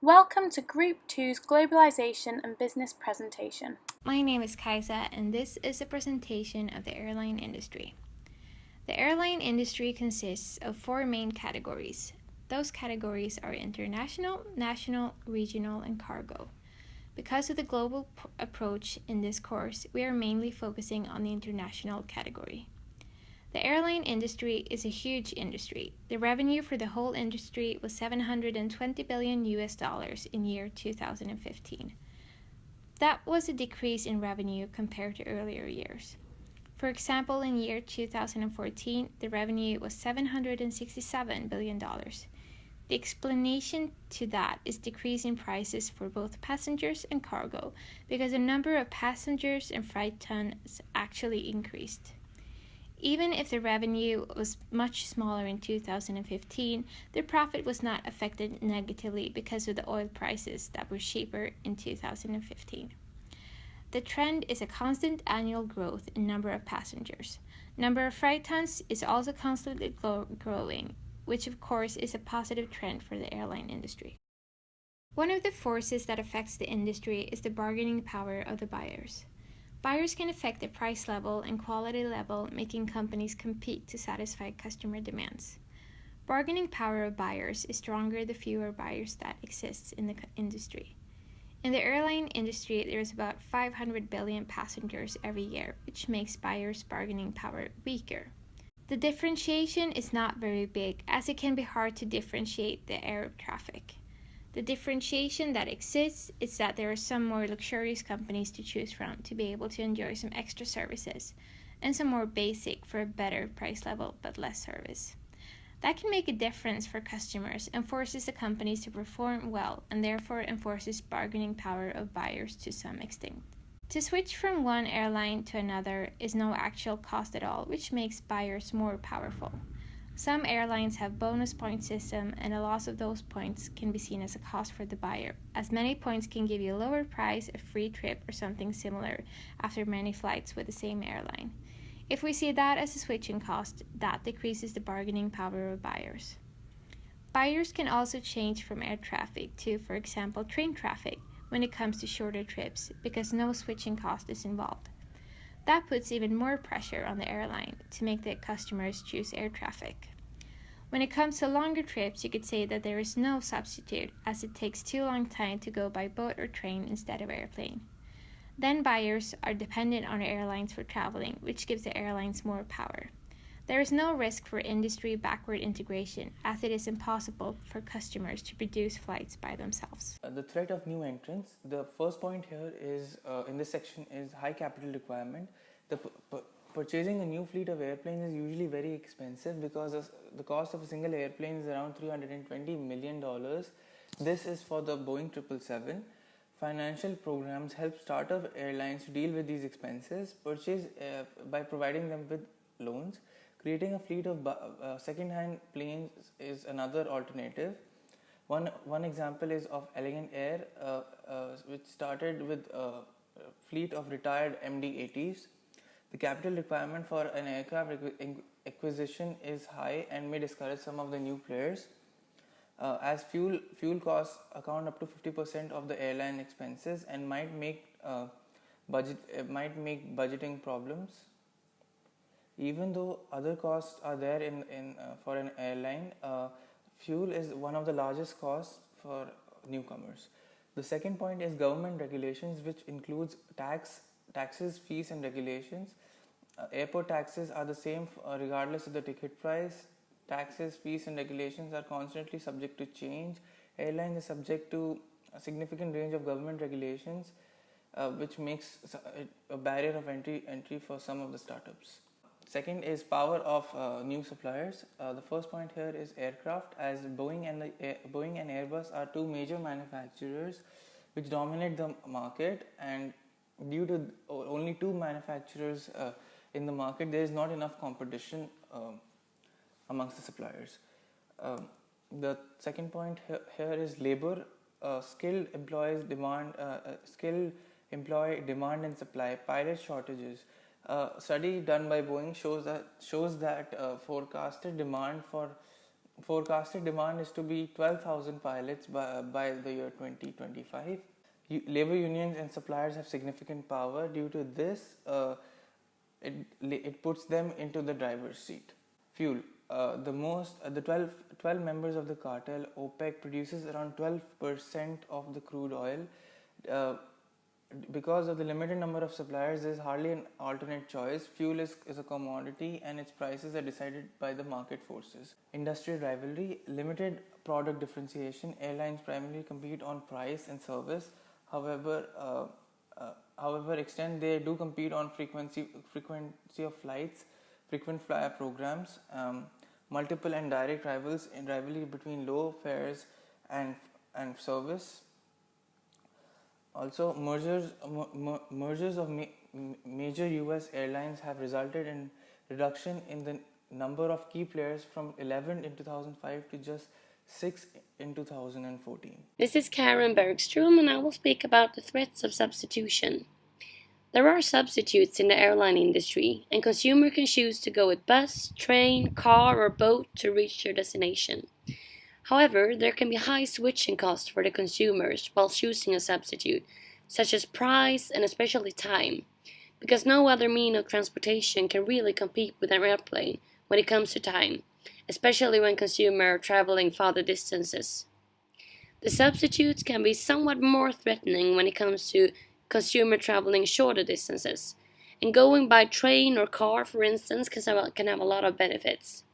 Welcome to Group 2's Globalization and Business presentation. My name is Kaisa, and this is a presentation of the airline industry. The airline industry consists of four main categories. Those categories are international, national, regional, and cargo. Because of the global approach in this course, we are mainly focusing on the international category. The airline industry is a huge industry. The revenue for the whole industry was $720 billion in year 2015. That was a decrease in revenue compared to earlier years. For example, in year 2014, the revenue was $767 billion. The explanation to that is decrease in prices for both passengers and cargo, because the number of passengers and freight tons actually increased. Even if the revenue was much smaller in 2015, the profit was not affected negatively because of the oil prices that were cheaper in 2015. The trend is a constant annual growth in number of passengers. Number of freight tons is also constantly growing, which of course is a positive trend for the airline industry. One of the forces that affects the industry is the bargaining power of the buyers. Buyers can affect the price level and quality level, making companies compete to satisfy customer demands. Bargaining power of buyers is stronger the fewer buyers that exists in the industry. In the airline industry, there is about 500 billion passengers every year, which makes buyers' bargaining power weaker. The differentiation is not very big, as it can be hard to differentiate the air traffic. The differentiation that exists is that there are some more luxurious companies to choose from to be able to enjoy some extra services, and some more basic for a better price level but less service. That can make a difference for customers and forces the companies to perform well, and therefore enforces bargaining power of buyers to some extent. To switch from one airline to another is no actual cost at all, which makes buyers more powerful. Some airlines have bonus point system, and a loss of those points can be seen as a cost for the buyer, as many points can give you a lower price, a free trip, or something similar after many flights with the same airline. If we see that as a switching cost, that decreases the bargaining power of buyers. Buyers can also change from air traffic to, for example, train traffic when it comes to shorter trips, because no switching cost is involved. That puts even more pressure on the airline to make the customers choose air traffic. When it comes to longer trips, you could say that there is no substitute, as it takes too long time to go by boat or train instead of airplane. Then buyers are dependent on airlines for traveling, which gives the airlines more power. There is no risk for industry backward integration, as it is impossible for customers to produce flights by themselves. The threat of new entrants. The first point here is in this section is high capital requirement. Purchasing a new fleet of airplanes is usually very expensive, because the cost of a single airplane is around $320 million. This is for the Boeing 777. Financial programs help startup airlines to deal with these expenses, by providing them with loans. Creating a fleet of second-hand planes is another alternative. One example is of Elegant Air, which started with a fleet of retired MD-80s. The capital requirement for an aircraft acquisition is high and may discourage some of the new players, as fuel costs account up to 50% of the airline expenses and might make budgeting problems. Even though other costs are there for an airline, fuel is one of the largest costs for newcomers. The second point is government regulations, which includes taxes, fees, and regulations. Airport taxes are the same regardless of the ticket price. Taxes, fees, and regulations are constantly subject to change. Airlines are subject to a significant range of government regulations, which makes it a barrier of entry for some of the startups. Second is power of new suppliers. The first point here is aircraft, as Boeing and Airbus are two major manufacturers which dominate the market, and due to only two manufacturers in the market, there is not enough competition amongst the suppliers. The second point here is labor. Skilled employee demand and supply. Pilot shortages. A study done by Boeing shows that forecasted demand for forecasted demand is to be 12,000 pilots by the year 2025. Labor unions and suppliers have significant power. Due to this, it puts them into the driver's seat. Fuel. The 12 members of the cartel, OPEC, produces around 12% of the crude oil. Because of the limited number of suppliers, there is hardly an alternate choice. Fuel is a commodity and its prices are decided by the market forces. Industrial rivalry, limited product differentiation. Airlines primarily compete on price and service. However, extent they do compete on frequency of flights, frequent flyer programs, multiple and direct rivals in rivalry between low fares and service. Also, mergers of major US airlines have resulted in reduction in the number of key players from 11 in 2005 to just 6 in 2014. This is Karen Bergstrom, and I will speak about the threats of substitution. There are substitutes in the airline industry, and consumer can choose to go with bus, train, car, or boat to reach their destination. However, there can be high switching costs for the consumers while choosing a substitute, such as price and especially time, because no other mean of transportation can really compete with an airplane when it comes to time, especially when consumers are traveling farther distances. The substitutes can be somewhat more threatening when it comes to consumer traveling shorter distances, and going by train or car, for instance, can have a lot of benefits.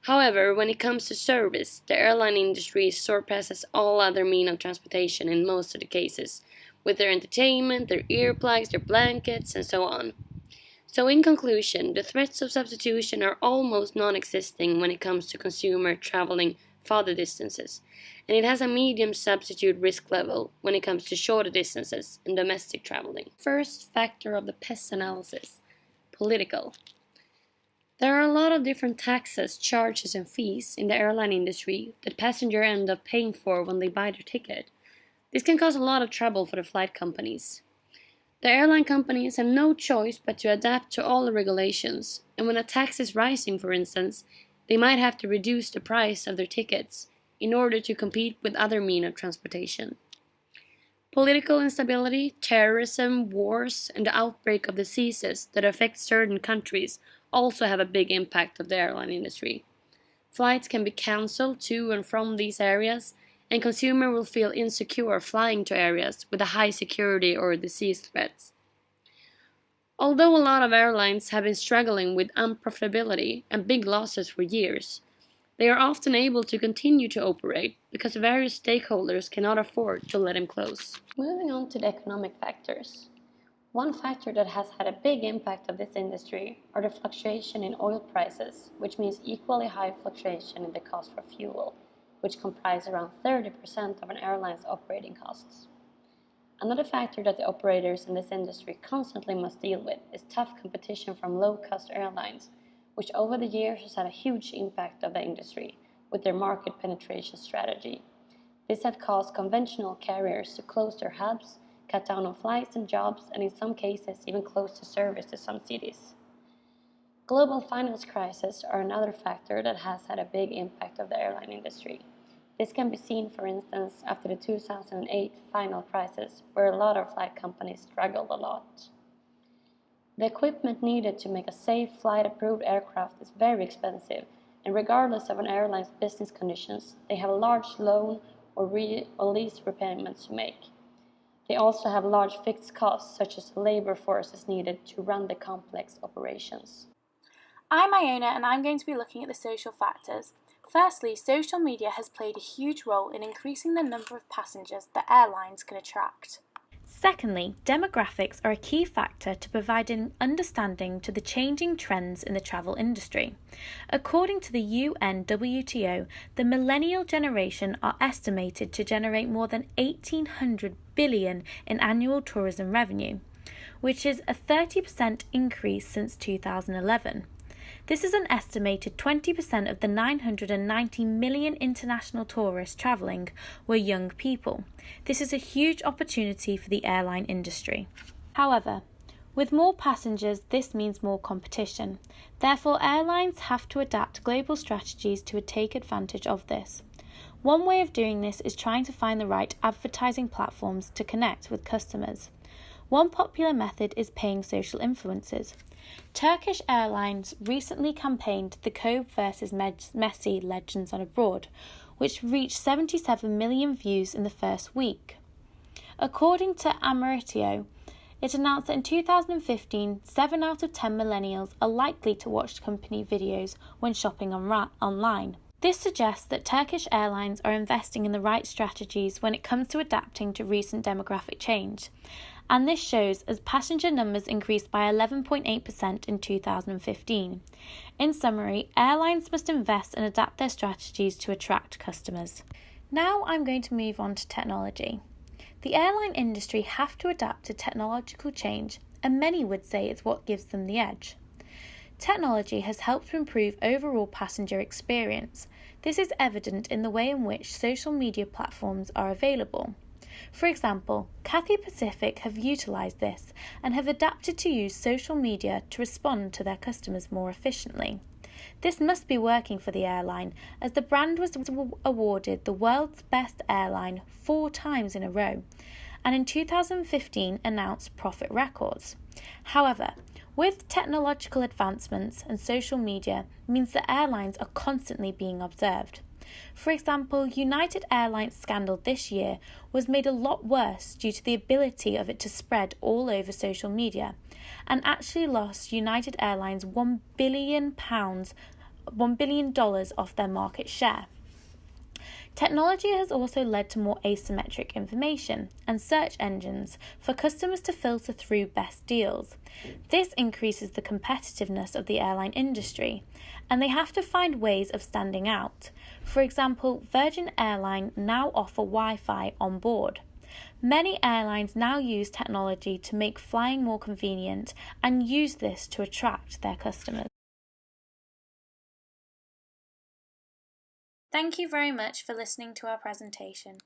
However, when it comes to service, the airline industry surpasses all other means of transportation in most of the cases, with their entertainment, their earplugs, their blankets, and so on. So in conclusion, the threats of substitution are almost non-existing when it comes to consumer traveling farther distances, and it has a medium substitute risk level when it comes to shorter distances and domestic traveling. First factor of the PES analysis, political. There are a lot of different taxes, charges, and fees in the airline industry that passengers end up paying for when they buy their ticket. This can cause a lot of trouble for the flight companies. The airline companies have no choice but to adapt to all the regulations, and when a tax is rising, for instance, they might have to reduce the price of their tickets in order to compete with other means of transportation. Political instability, terrorism, wars, and the outbreak of diseases that affect certain countries also have a big impact on the airline industry. Flights can be cancelled to and from these areas, and consumers will feel insecure flying to areas with a high security or disease threats. Although a lot of airlines have been struggling with unprofitability and big losses for years, they are often able to continue to operate because various stakeholders cannot afford to let them close. Moving on to the economic factors. One factor that has had a big impact of this industry are the fluctuation in oil prices, which means equally high fluctuation in the cost for fuel, which comprise around 30% of an airline's operating costs. Another factor that the operators in this industry constantly must deal with is tough competition from low-cost airlines, which over the years has had a huge impact of the industry with their market penetration strategy. This has caused conventional carriers to close their hubs, cut down on flights and jobs, and in some cases even close the service to some cities. Global finance crises are another factor that has had a big impact of the airline industry. This can be seen, for instance, after the 2008 final crisis, where a lot of flight companies struggled a lot. The equipment needed to make a safe flight-approved aircraft is very expensive, and regardless of an airline's business conditions, they have a large loan or lease repayments to make. They also have large fixed costs, such as the labor forces needed to run the complex operations. I'm Iona, and I'm going to be looking at the social factors. Firstly, social media has played a huge role in increasing the number of passengers that airlines can attract. Secondly, demographics are a key factor to providing understanding to the changing trends in the travel industry. According to the UNWTO, the millennial generation are estimated to generate more than 1,800 billion in annual tourism revenue, which is a 30% increase since 2011. This is an estimated 20% of the 990 million international tourists travelling were young people. This is a huge opportunity for the airline industry. However, With more passengers, this means more competition. Therefore, airlines have to adapt global strategies to take advantage of this. One way of doing this is trying to find the right advertising platforms to connect with customers. One popular method is paying social influencers. Turkish Airlines recently campaigned the Kobe vs Messi Legends on Abroad, which reached 77 million views in the first week. According to Amaritio, it announced that in 2015, 7 out of 10 millennials are likely to watch company videos when shopping online. This suggests that Turkish Airlines are investing in the right strategies when it comes to adapting to recent demographic change. And this shows as passenger numbers increased by 11.8% in 2015. In summary, airlines must invest and adapt their strategies to attract customers. Now I'm going to move on to technology. The airline industry have to adapt to technological change, and many would say it's what gives them the edge. Technology has helped to improve overall passenger experience. This is evident in the way in which social media platforms are available. For example, Cathay Pacific have utilised this and have adapted to use social media to respond to their customers more efficiently. This must be working for the airline, as the brand was awarded the world's best airline 4 times in a row, and in 2015 announced profit records. However, with technological advancements and social media means that airlines are constantly being observed. For example, United Airlines scandal this year was made a lot worse due to the ability of it to spread all over social media, and actually lost United Airlines $1 billion off their market share. Technology has also led to more asymmetric information and search engines for customers to filter through best deals. This increases the competitiveness of the airline industry, and they have to find ways of standing out. For example, Virgin Airline now offer Wi-Fi on board. Many airlines now use technology to make flying more convenient and use this to attract their customers. Thank you very much for listening to our presentation.